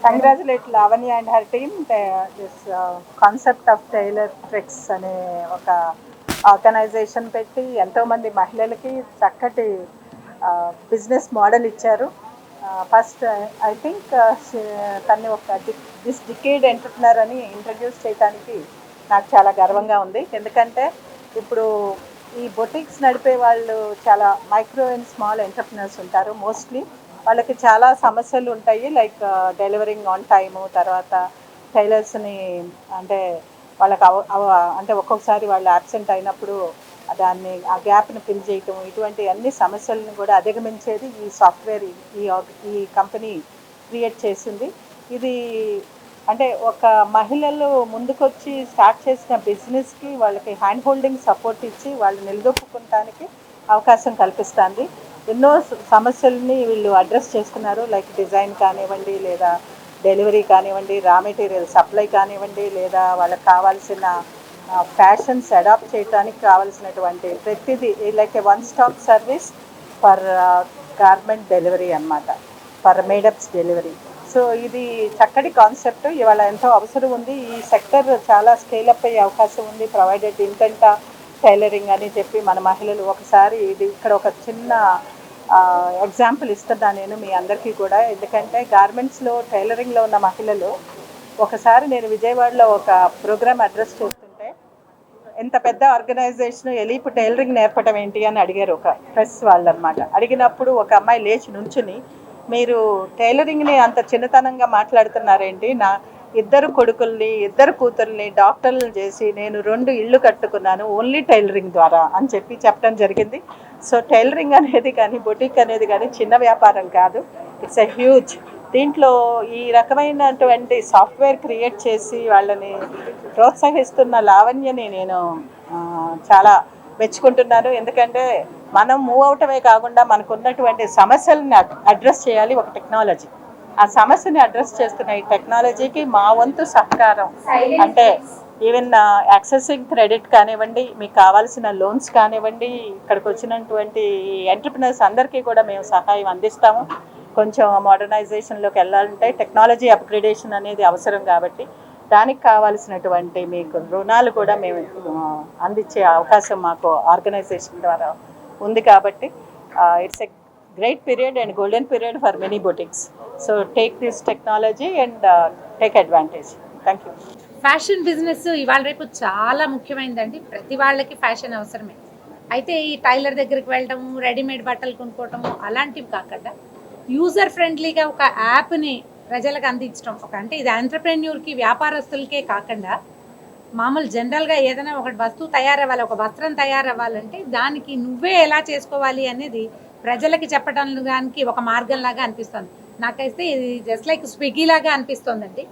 Congratulate Lavanya and her team this concept of tailor tricks అనే ఒక organization పెట్టి ఎంతోమంది మహిళలకి చక్కటి బిజినెస్ మోడల్ ఇచ్చారు. ఫస్ట్ ఐ థింక్ తన్ని ఒక దిస్ డికేడ్ ఎంటర్ప్రినర్ అని ఇంట్రడ్యూస్ చేయడానికి నాకు చాలా గర్వంగా ఉంది. ఎందుకంటే ఇప్పుడు ఈ బొటిక్స్ నడిపే వాళ్ళు చాలా మైక్రో అండ్ స్మాల్ ఎంటర్ప్రినర్స్ ఉంటారు. మోస్ట్లీ వాళ్ళకి చాలా సమస్యలు ఉంటాయి, లైక్ డెలివరింగ్ ఆన్ టైము, తర్వాత టైలర్స్ని అంటే వాళ్ళకి అంటే ఒక్కొక్కసారి వాళ్ళు యాబ్సెంట్ అయినప్పుడు దాన్ని ఆ గ్యాప్ని ఫిల్ చేయటం, ఇటువంటి అన్ని సమస్యలను కూడా అధిగమించేది ఈ సాఫ్ట్వేర్ ఈ కంపెనీ క్రియేట్ చేసింది. ఇది అంటే ఒక మహిళలు ముందుకొచ్చి స్టార్ట్ చేసిన బిజినెస్కి వాళ్ళకి హ్యాండ్ హోల్డింగ్ సపోర్ట్ ఇచ్చి వాళ్ళు నిలదొక్కుకోవడానికి అవకాశం కల్పిస్తుంది. ఎన్నో సమస్యల్ని వీళ్ళు అడ్రస్ చేస్తున్నారు, లైక్ డిజైన్ కానివ్వండి, లేదా డెలివరీ కానివ్వండి, రా మెటీరియల్ సప్లై కానివ్వండి, లేదా వాళ్ళకి కావాల్సిన ఫ్యాషన్స్ అడాప్ట్ చేయడానికి కావాల్సినటువంటి ప్రతిదీ like A one stop service for garment delivery అన్నమాట, ఫర్ మేడప్స్ డెలివరీ. సో ఇది చక్కటి కాన్సెప్ట్, ఇవాళ ఎంతో అవసరం ఉంది. ఈ సెక్టర్ చాలా స్కేలప్ అయ్యే అవకాశం ఉంది, ప్రొవైడెడ్ ఇంటెంట టైలరింగ్ అని చెప్పి మన మహిళలు ఒకసారి ఇది ఇక్కడ ఒక చిన్న ఎగ్జాంపుల్ ఇస్తున్నా నేను మీ అందరికీ కూడా. ఎందుకంటే గార్మెంట్స్లో టైలరింగ్లో ఉన్న మహిళలు ఒకసారి నేను విజయవాడలో ఒక ప్రోగ్రామ్ అడ్రస్ చేస్తుంటే ఎంత పెద్ద ఆర్గనైజేషన్ ఎలీపు టైలరింగ్ నేర్పడం ఏంటి అని అడిగారు ఒక ప్రెస్ వాళ్ళు అనమాట. అడిగినప్పుడు ఒక అమ్మాయి లేచి నుంచుని, మీరు టైలరింగ్ని అంత చిన్నతనంగా మాట్లాడుతున్నారేంటి, నా ఇద్దరు కొడుకుల్ని ఇద్దరు కూతుర్ని డాక్టర్లు చేసి నేను 2 ఇళ్ళు కట్టుకున్నాను ఓన్లీ టైలరింగ్ ద్వారా అని చెప్పడం జరిగింది. సో టైలరింగ్ అనేది కానీ బొటిక్ అనేది కానీ చిన్న వ్యాపారం కాదు, ఇట్స్ ఎ హ్యూజ్. దీంట్లో ఈ రకమైనటువంటి సాఫ్ట్వేర్ క్రియేట్ చేసి వాళ్ళని ప్రోత్సహిస్తున్న లావణ్యని నేను చాలా మెచ్చుకుంటున్నాను. ఎందుకంటే మనం మూవ్ అవటమే కాకుండా మనకు ఉన్నటువంటి సమస్యలను అడ్రస్ చేయాలి ఒక టెక్నాలజీ. ఆ సమస్యని అడ్రస్ చేస్తున్న ఈ టెక్నాలజీకి మా వంతు సహకారం అంటే ఈవెన్ యాక్సెసింగ్ క్రెడిట్ కానివ్వండి, మీకు కావాల్సిన లోన్స్ కానివ్వండి, ఇక్కడికి వచ్చినటువంటి ఎంటర్ప్రినర్స్ అందరికీ కూడా మేము సహాయం అందిస్తాము. కొంచెం మోడర్నైజేషన్లోకి వెళ్ళాలంటే టెక్నాలజీ అప్గ్రేడేషన్ అనేది అవసరం, కాబట్టి దానికి కావాల్సినటువంటి మీకు రుణాలు కూడా మేము అందించే అవకాశం మాకు ఆర్గనైజేషన్ ద్వారా ఉంది. కాబట్టి it's a great period and golden period for many boutiques. So take this technology and take advantage. Thank you. Fashion business ఇవాళ రేపు చాలా ముఖ్యమైనదండి. ప్రతి వాళ్ళకి ఫ్యాషన్ అవసరమే. అయితే ఈ టైలర్ దగ్గరికి వెళ్ళటము, రెడీమేడ్ బట్టలు కొనుక్కోవటము అలాంటివి కాకుండా యూజర్ ఫ్రెండ్లీగా ఒక యాప్ని ప్రజలకు అందించడం, అంటే ఇది ఎంటర్ప్రెన్యూర్కి వ్యాపారస్తులకే కాకుండా మామూలు జనరల్గా ఏదైనా ఒక వస్తువు తయారవ్వాలి, ఒక వస్త్రం తయారవ్వాలంటే దానికి నువ్వే ఎలా చేసుకోవాలి అనేది ప్రజలకి చెప్పడానికి ఒక మార్గంలాగా అనిపిస్తుంది. నాకైతే ఇది జస్ట్ లైక్ స్విగ్గీ లాగా అనిపిస్తుందండి.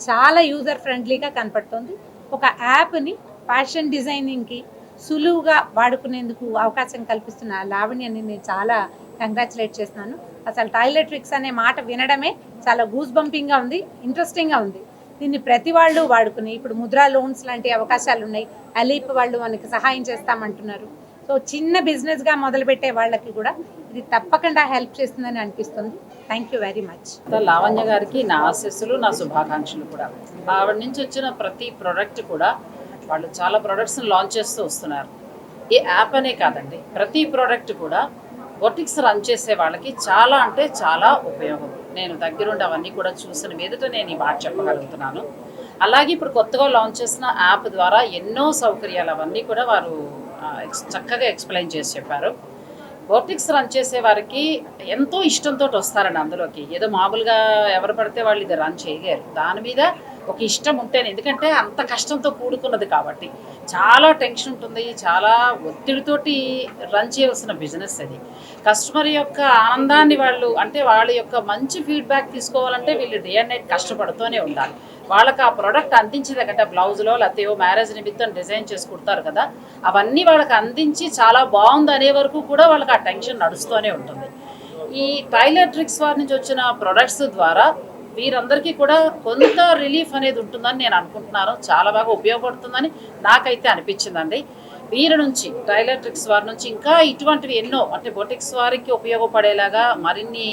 చాలా యూజర్ ఫ్రెండ్లీగా కనపడుతుంది. ఒక యాప్ని ఫ్యాషన్ డిజైనింగ్కి సులువుగా వాడుకునేందుకు అవకాశం కల్పిస్తున్న లావణ్యని నేను చాలా కంగ్రాచులేట్ చేస్తున్నాను. అసలు టైలర్ ట్రిక్స్ అనే మాట వినడమే చాలా గూస్ బంపింగ్గా ఉంది, ఇంట్రెస్టింగ్గా ఉంది. దీన్ని ప్రతి వాళ్ళు వాడుకుని ఇప్పుడు ముద్రా లోన్స్ లాంటి అవకాశాలు ఉన్నాయి. అలీప్ వాళ్ళు మనకి సహాయం చేస్తామంటున్నారు. సో చిన్న బిజినెస్గా మొదలుపెట్టే వాళ్ళకి కూడా ఇది తప్పకుండా హెల్ప్ చేస్తుందని అనిపిస్తుంది. Thank you very much. Lavanya గారికి నా ఆశీస్సులు, నా శుభాకాంక్షలు కూడా. ఆవిడ నుంచి వచ్చిన ప్రతి ప్రోడక్ట్ కూడా వాళ్ళు చాలా ప్రోడక్ట్స్ని లాంచ్ చేస్తూ వస్తున్నారు. ఈ యాప్ అనే కాదండి, ప్రతి ప్రోడక్ట్ కూడా బొటిక్స్ రన్ చేసే వాళ్ళకి చాలా అంటే చాలా ఉపయోగం. నేను దగ్గరుండి అవన్నీ కూడా చూసిన మీదట నేను ఈ మాట చెప్పగలుగుతున్నాను. అలాగే ఇప్పుడు కొత్తగా లాంచ్ చేసిన యాప్ ద్వారా ఎన్నో సౌకర్యాలు అవన్నీ కూడా వారు చక్కగా ఎక్స్ప్లెయిన్ చేసి చెప్పారు. బొటిక్స్ రన్ చేసే వారికి ఎంతో ఇష్టంతో వస్తారండి అందులోకి. ఏదో మామూలుగా ఎవరు పడితే వాళ్ళు ఇది రన్ చేయలేరు. దాని మీద ఒక ఇష్టం ఉంటేనే, ఎందుకంటే అంత కష్టంతో కూడుకున్నది కాబట్టి చాలా టెన్షన్ ఉంటుంది, చాలా ఒత్తిడితోటి రన్ చేయవలసిన బిజినెస్ అది. కస్టమర్ యొక్క ఆనందాన్ని వాళ్ళు అంటే వాళ్ళ యొక్క మంచి ఫీడ్బ్యాక్ తీసుకోవాలంటే వీళ్ళు డే అండ్ నైట్ కష్టపడుతూనే ఉండాలి. వాళ్ళకి ఆ ప్రోడక్ట్ అందించేదకంటే బ్లౌజ్లో లేకపోతే మ్యారేజ్ నిమిత్తం డిజైన్ చేసి కుడతారు కదా, అవన్నీ వాళ్ళకి అందించి చాలా బాగుంది అనే వరకు కూడా వాళ్ళకి ఆ టెన్షన్ నడుస్తూనే ఉంటుంది. ఈ టైలర్ ట్రిక్స్ వారి నుంచి వచ్చిన ప్రొడక్ట్స్ ద్వారా వీరందరికీ కూడా కొంత రిలీఫ్ అనేది ఉంటుందని నేను అనుకుంటున్నాను. చాలా బాగా ఉపయోగపడుతుందని నాకైతే అనిపించిందండి. వీరి నుంచి టైలర్ ట్రిక్స్ వారి నుంచి ఇంకా ఇటువంటివి ఎన్నో అంటే బొటిక్స్ వారికి ఉపయోగపడేలాగా మరిన్ని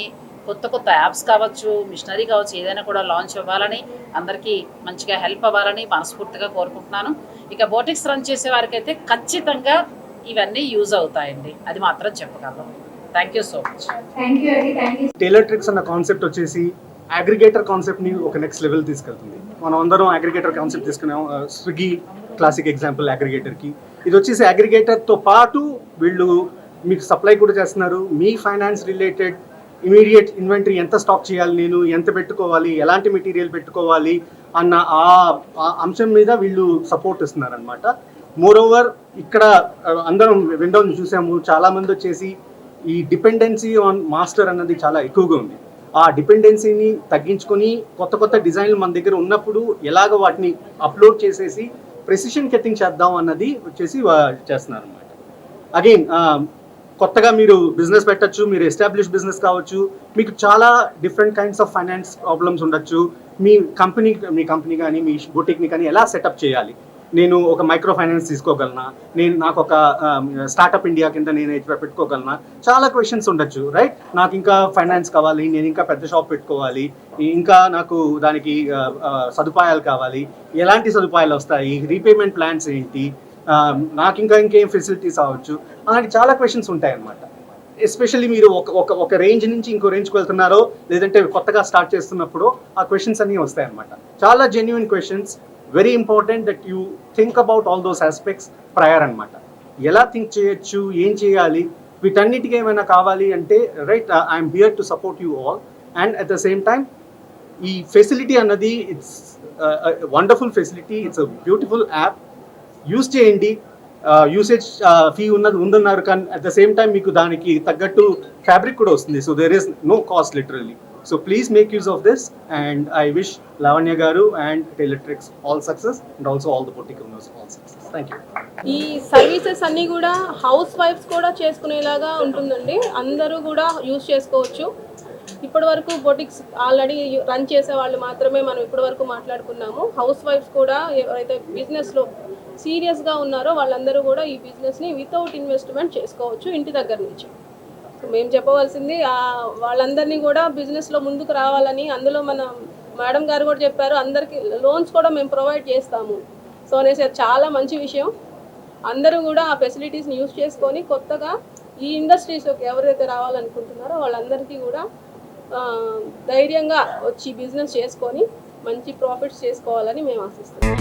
కొత్త కొత్త యాప్స్ కావచ్చు, మిషనరీ కావచ్చు, ఏదైనా కూడా లాంచ్ అవ్వాలని, అందరికీ మంచిగా హెల్ప్ అవ్వాలని మనస్ఫూర్తిగా కోరుకుంటున్నాను. ఇక బోటిక్స్ రన్ చేసే వారికైతే ఖచ్చితంగా ఇవన్నీ యూజ్ అవుతాయండి, అది మాత్రం చెప్పగలను. Thank you so much. Tailor tricks అన్న కాన్సెప్ట్ వచ్చేసి అగ్రిగేటర్ కాన్సెప్ట్ని ఒక నెక్స్ట్ లెవెల్ తీసుకెళ్తుంది. మనం అందరం అగ్రిగేటర్ కాన్సెప్ట్ తీసుకున్నాం. స్విగ్గీ క్లాసిక్ ఎగ్జాంపుల్ అగ్రిగేటర్కి. ఇది వచ్చేసి అగ్రిగేటర్తో పాటు వీళ్ళు మీకు సప్లై కూడా చేస్తున్నారు. మీ ఫైనాన్స్ రిలేటెడ్ ఇమీడియట్ ఇన్వెంటరీ ఎంత స్టాక్ చేయాలి, నేను ఎంత పెట్టుకోవాలి, ఎలాంటి మెటీరియల్ పెట్టుకోవాలి అన్న ఆ అంశం మీద వీళ్ళు సపోర్ట్ ఇస్తున్నారు అనమాట. మోరోవర్ ఇక్కడ అందరం విండో చూసాము, చాలామంది వచ్చేసి ఈ డిపెండెన్సీ ఆన్ మాస్టర్ అన్నది చాలా ఎక్కువగా ఉంది. ఆ డిపెండెన్సీని తగ్గించుకొని కొత్త కొత్త డిజైన్లు మన దగ్గర ఉన్నప్పుడు ఎలాగ వాటిని అప్లోడ్ చేసేసి ప్రెసిషన్ కటింగ్ చేద్దాం అన్నది వచ్చేసి చేస్తున్నారు అనమాట. అగైన్ కొత్తగా మీరు బిజినెస్ పెట్టచ్చు, మీరు ఎస్టాబ్లిష్ బిజినెస్ కావచ్చు, మీకు చాలా different kinds of finance problems ఉండొచ్చు. మీ కంపెనీ కానీ మీ బొటిక్ని కానీ ఎలా సెటప్ చేయాలి, నేను ఒక మైక్రో ఫైనాన్స్ తీసుకోగలనా, నాకు ఒక స్టార్టప్ ఇండియా కింద నేను పెట్టుకోగలనా, చాలా క్వశ్చన్స్ ఉండొచ్చు, రైట్? నాకు ఇంకా ఫైనాన్స్ కావాలి, నేను ఇంకా పెద్ద షాప్ పెట్టుకోవాలి, ఇంకా నాకు దానికి సదుపాయాలు కావాలి, ఎలాంటి సదుపాయాలు వస్తాయి, రీపేమెంట్ ప్లాన్స్ ఏంటి, నాకు ఇంకేం ఫెసిలిటీస్ అవ్వచ్చు, అలాంటి చాలా క్వశ్చన్స్ ఉంటాయన్నమాట. ఎస్పెషల్లీ మీరు ఒక రేంజ్ నుంచి ఇంకో రేంజ్కి వెళ్తున్నారో లేదంటే కొత్తగా స్టార్ట్ చేస్తున్నప్పుడు ఆ క్వశ్చన్స్ అన్నీ వస్తాయన్నమాట. చాలా genuine questions. Very important that you think about all those aspects prior అనమాట. ఎలా థింక్ చేయొచ్చు, ఏం చేయాలి, వీటన్నిటికీ ఏమైనా కావాలి అంటే right, I'm here to support you all. And at the same time ఈ ఫెసిలిటీ అన్నది it's wonderful facility, it's a beautiful app. Use చేయండి. యూసేజ్ ఫీ ఉందన్నారు, కానీ అట్ ద సేమ్ టైం మీకు దానికి తగ్గట్టు ఫ్యాబ్రిక్ కూడా వస్తుంది. So there is no cost literally. So please make use of this, and I wish Lavanya Garu and Tailor Tricks all success, and also all the boutique owners all success. Thank you. ఈ services అన్నీ కూడా house wives కూడా చేసుకునేలాగా ఉంటుందండి. అందరూ కూడా use చేసుకోవచ్చు. ఇప్పటి వరకు బొటిక్స్ ఆల్రెడీ రన్ చేసే వాళ్ళు మాత్రమే మనం ఇప్పటి వరకు మాట్లాడుకున్నాము. హౌస్ వైఫ్స్ కూడా ఎవరైతే బిజినెస్లో సీరియస్గా ఉన్నారో వాళ్ళందరూ కూడా ఈ బిజినెస్ని వితౌట్ ఇన్వెస్ట్మెంట్ చేసుకోవచ్చు ఇంటి దగ్గర నుంచి. మేము చెప్పవలసింది వాళ్ళందరినీ కూడా బిజినెస్లో ముందుకు రావాలని. అందులో మన మేడం గారు కూడా చెప్పారు, అందరికీ లోన్స్ కూడా మేము ప్రొవైడ్ చేస్తాము. సో అనేసి చాలా మంచి విషయం. అందరూ కూడా ఆ ఫెసిలిటీస్ని యూజ్ చేసుకొని కొత్తగా ఈ ఇండస్ట్రీస్లోకి ఎవరైతే రావాలనుకుంటున్నారో వాళ్ళందరికీ కూడా ధైర్యంగా వచ్చి బిజినెస్ చేసుకొని మంచి ప్రాఫిట్స్ చేసుకోవాలని మేము ఆశిస్తున్నాం.